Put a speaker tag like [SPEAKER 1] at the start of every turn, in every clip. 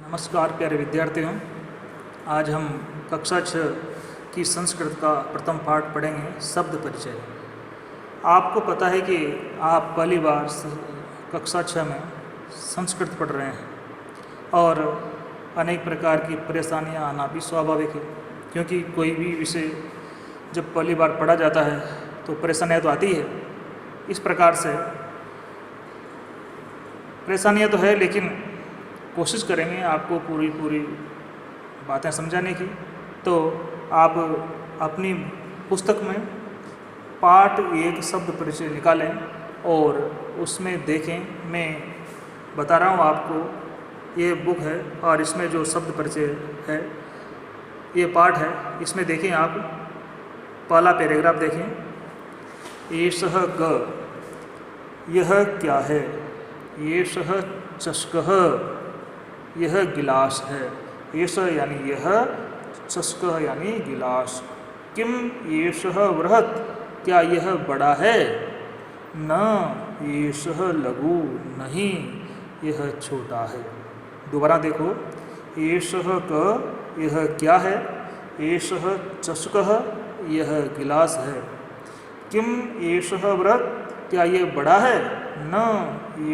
[SPEAKER 1] नमस्कार प्यारे विद्यार्थियों। आज हम कक्षा 6 की संस्कृत का प्रथम पाठ पढ़ेंगे, शब्द परिचय। आपको पता है कि आप पहली बार कक्षा 6 में संस्कृत पढ़ रहे हैं और अनेक प्रकार की परेशानियां आना भी स्वाभाविक है, क्योंकि कोई भी विषय जब पहली बार पढ़ा जाता है तो परेशानियां तो आती है। इस प्रकार से परेशानियां तो है, लेकिन कोशिश करेंगे आपको पूरी बातें समझाने की। तो आप अपनी पुस्तक में पाठ 1 शब्द परिचय निकालें और उसमें देखें। मैं बता रहा हूँ आपको, ये बुक है और इसमें जो शब्द परिचय है ये पाठ है। इसमें देखें आप, पहला पैराग्राफ देखें। एषः ग, यह क्या है। एषः चषकः, यह गिलास है। एष यानी यह, चषकः यानी गिलास। किम एषः बृहत्, क्या यह बड़ा है। न एषः लघु, नहीं यह छोटा है। दोबारा देखो, एषः क, यह क्या है। एषः चषकः, यह गिलास है। किम एषः बृहत्, क्या यह बड़ा है। न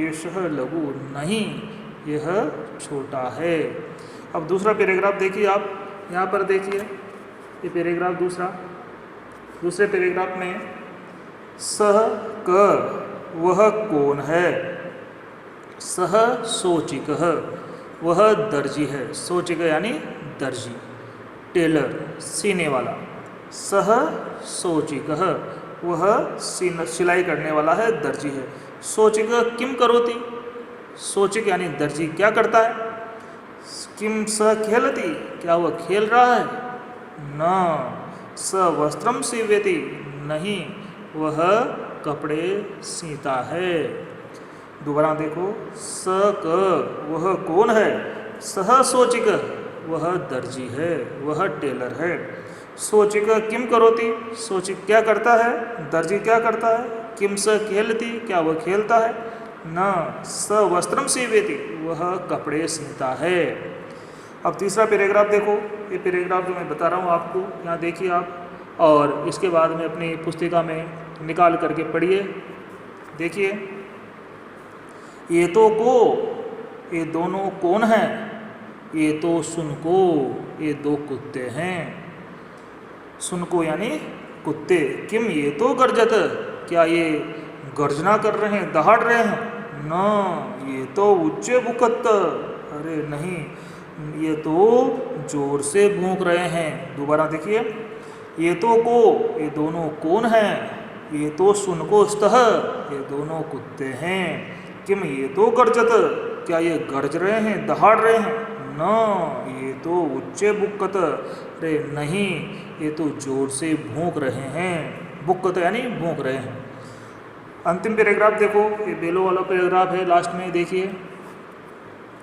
[SPEAKER 1] एषः लघु, नहीं यह छोटा है। अब दूसरा पैराग्राफ देखिए आप, यहाँ पर देखिए ये पैराग्राफ दूसरे पैराग्राफ में सह क, वह कौन है। सह शोचिकः, वह दर्जी है। शोचिक यानी दर्जी, टेलर, सीने वाला। सह शोचिकः, वह सिलाई करने वाला है, दर्जी है। शोचिक किम करोति, शोचिक यानी दर्जी क्या करता है। किम स खेलति, क्या वह खेल रहा है। न स वस्त्रम सीव्यति, नहीं वह कपड़े सीता है। दोबारा देखो, स क, वह कौन है। सह शोचिक, वह दर्जी है, वह टेलर है। शोचिक किम करोति, शोचिक क्या करता है, दर्जी क्या करता है। किम स खेलति, क्या वह खेलता है। न स वस्त्रम सीव्यति, वह कपड़े सीता है। अब तीसरा पैराग्राफ देखो, ये पैराग्राफ जो मैं बता रहा हूँ आपको, यहाँ देखिए आप, और इसके बाद में अपनी पुस्तिका में निकाल करके पढ़िए। देखिए, ये तो को, ये दोनों कौन हैं। ये तो सुनको, ये 2 कुत्ते हैं। सुनको यानी कुत्ते। किम ये तो गर्जत, क्या ये गर्जना कर रहे हैं, दहाड़ रहे हैं। न ये तो उच्चे भूकत, अरे नहीं ये तो जोर से भूक रहे हैं। दोबारा देखिए, ये तो को, ये दोनों कौन हैं। ये तो सुनको स्तः, ये दोनों कुत्ते हैं। किम ये तो गर्जत, क्या ये गर्ज रहे हैं, दहाड़ रहे हैं। न ये तो उच्चे भूकत, अरे नहीं ये तो जोर से भूक रहे हैं। भूकत यानी भूक रहे हैं। अंतिम पैराग्राफ देखो, ये बेलो वाला पैराग्राफ है, लास्ट में देखिए।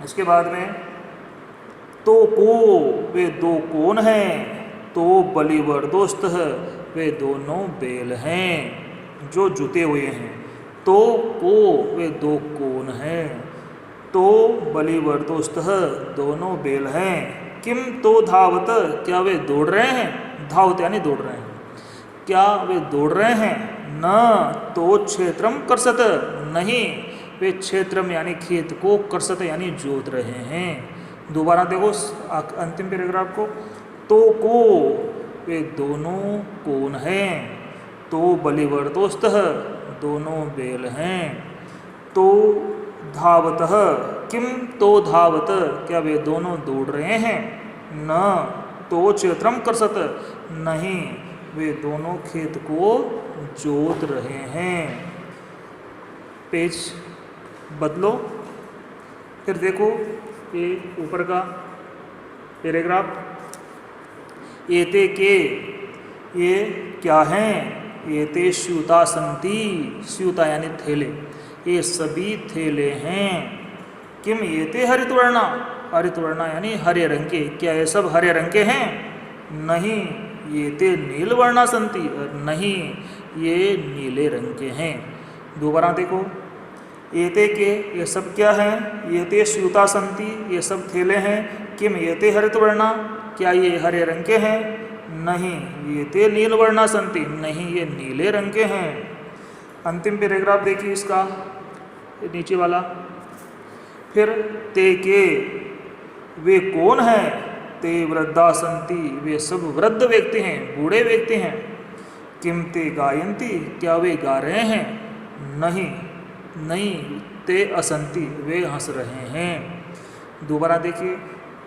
[SPEAKER 1] इसके बाद में तो को, वे 2 कौन हैं। तो बलिवर दोस्त है, वे दोनों बैल हैं जो जुते हुए हैं। तो को, वे 2 कौन हैं। तो बलिवर दोस्त है, दोनों बैल हैं। किम तो धावत, क्या वे दौड़ रहे हैं। धावत यानी दौड़ रहे हैं, क्या वे दौड़ रहे हैं। न तो क्षेत्रम कर्षत, नहीं वे क्षेत्रम यानी खेत को, कर्षत यानी जोत रहे हैं। दोबारा देखो अंतिम पैराग्राफ को, तो को, वे दोनों कौन हैं। तो बलिवर दोस्त है, दोनों बैल हैं। तो धावतः, किम तो धावत, क्या वे दोनों दौड़ रहे हैं। न तो क्षेत्रम कर्षत, नहीं वे दोनों खेत को जोत रहे हैं। पेज बदलो, फिर देखो ये ऊपर का पैराग्राफ। एते के, ये क्या हैं। एते स्यूता संति, स्यूता यानी थैले, ये सभी थैले हैं। किम एते हरितवर्णा, हरितवर्णा यानी हरे रंग के, क्या ये सब हरे रंग के हैं। नहीं ये ते नीलवर्णा संति, नहीं ये नीले रंग के हैं। दोबारा देखो, एते के ये सब क्या हैं, एते स्यूता संति ये सब थैले हैं, किम एते हरितवर्णा क्या ये हरे रंग के हैं, नहीं एते नीलवर्णा संति नहीं ये नीले रंग के हैं। अंतिम पैराग्राफ देखिए इसका, नीचे वाला, फिर ते के वे कौन हैं, ते वृद्धा संति वे सब वृद्ध व्यक्ति हैं, बूढ़े व्यक्ति हैं। किम ते गायंती क्या वे गा रहे हैं, नहीं नहीं ते असंति वे हंस रहे हैं। दोबारा देखिए,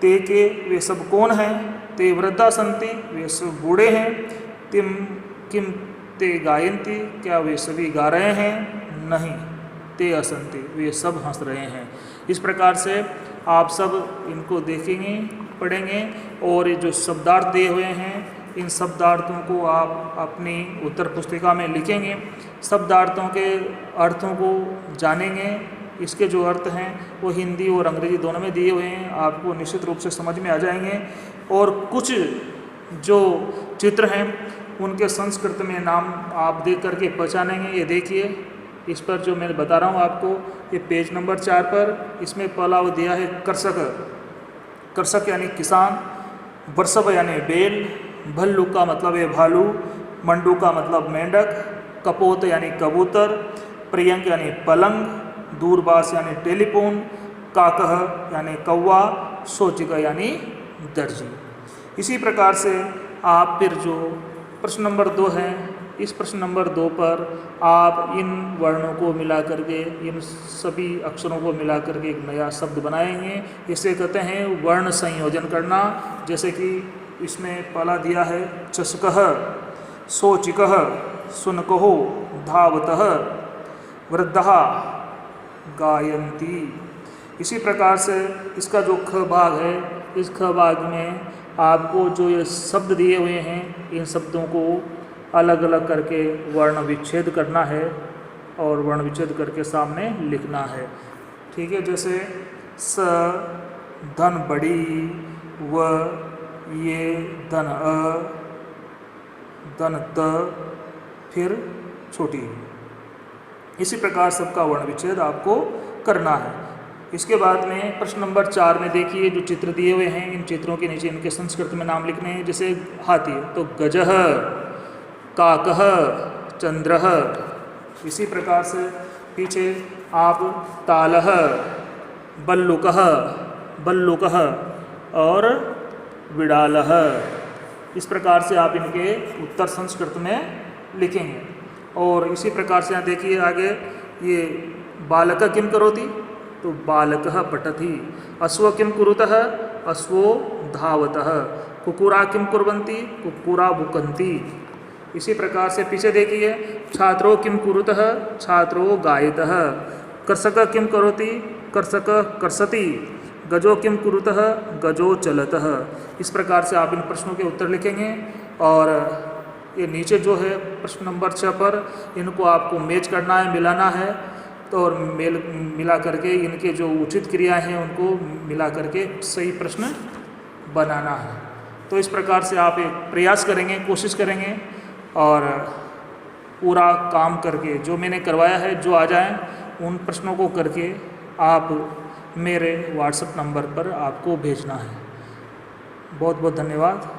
[SPEAKER 1] ते के वे सब कौन हैं, ते वृद्धा संति वे सब बूढ़े हैं, किम ते गायंती क्या वे सभी गा रहे हैं, नहीं ते असंति वे सब हंस रहे हैं। इस प्रकार से आप सब इनको देखेंगे, पढ़ेंगे और ये जो शब्दार्थ दिए हुए हैं इन शब्दार्थों को आप अपनी उत्तर पुस्तिका में लिखेंगे, शब्दार्थों के अर्थों को जानेंगे। इसके जो अर्थ हैं वो हिंदी और अंग्रेजी दोनों में दिए हुए हैं, आपको निश्चित रूप से समझ में आ जाएंगे। और कुछ जो चित्र हैं उनके संस्कृत में नाम आप देख करके पहचानेंगे। ये देखिए इस पर जो मैं बता रहा हूँ आपको, ये पेज नंबर 4 पर इसमें पहला वो दिया है कर्षक, कर्षक यानी किसान, वर्षभ यानी बैल, भल्लू का मतलब है भालू, मंडू का मतलब मेंढक, कपोत यानी कबूतर, प्रियंक यानी पलंग, दूरबास यानी टेलीफोन, काकह यानी कौवा, सोचिका यानी दर्जी। इसी प्रकार से आप फिर जो प्रश्न नंबर 2 है, इस प्रश्न नंबर 2 पर आप इन वर्णों को मिला करके, इन सभी अक्षरों को मिला करके एक नया शब्द बनाएंगे। इसे कहते हैं वर्ण संयोजन करना। जैसे कि इसमें पहला दिया है चषकः, शोचिकः, शुनकः, धावतः, वृद्धः, गायन्ति। इसी प्रकार से इसका जो ख भाग है, इस ख भाग में आपको जो ये शब्द दिए हुए हैं इन शब्दों को अलग अलग करके वर्ण विच्छेद करना है और वर्ण विच्छेद करके सामने लिखना है। ठीक है, जैसे स धन बड़ी, व ये धन अ, धन त, फिर छोटी। इसी प्रकार सबका वर्ण विच्छेद आपको करना है। इसके बाद में प्रश्न नंबर 4 में देखिए जो चित्र दिए हुए हैं, इन चित्रों के नीचे इनके संस्कृत में नाम लिखने हैं। जैसे हाथी तो गजः, काकः, चंद्रः। इसी प्रकार से पीछे आप तालः, बल्लुकः, बल्लुकः और विडालः। इस प्रकार से आप इनके उत्तर संस्कृत में लिखेंगे। और इसी प्रकार से यहाँ देखिए आगे, ये बालक किम करोति तो बालकः पठति, अश्व किम कुरुतः अश्वो धावतः, कुकुरा किम कुर्वन्ति कुकुरा भुकन्ति। इसी प्रकार से पीछे देखिए, छात्रो किम कुरुतः छात्रो गायतः, कर्षकः किम करोति कर्षकः कर्षति, गजो किम कुरुतः गजो चलतः। इस प्रकार से आप इन प्रश्नों के उत्तर लिखेंगे। और ये नीचे जो है प्रश्न नंबर 6 पर इनको आपको मैच करना है, मिलाना है। तो और मिला करके इनके जो उचित क्रियाएं हैं उनको मिला करके सही प्रश्न बनाना है। तो इस प्रकार से आप एक प्रयास करेंगे, कोशिश करेंगे और पूरा काम करके जो मैंने करवाया है, जो आ जाए उन प्रश्नों को करके आप मेरे व्हाट्सएप नंबर पर आपको भेजना है। बहुत बहुत धन्यवाद।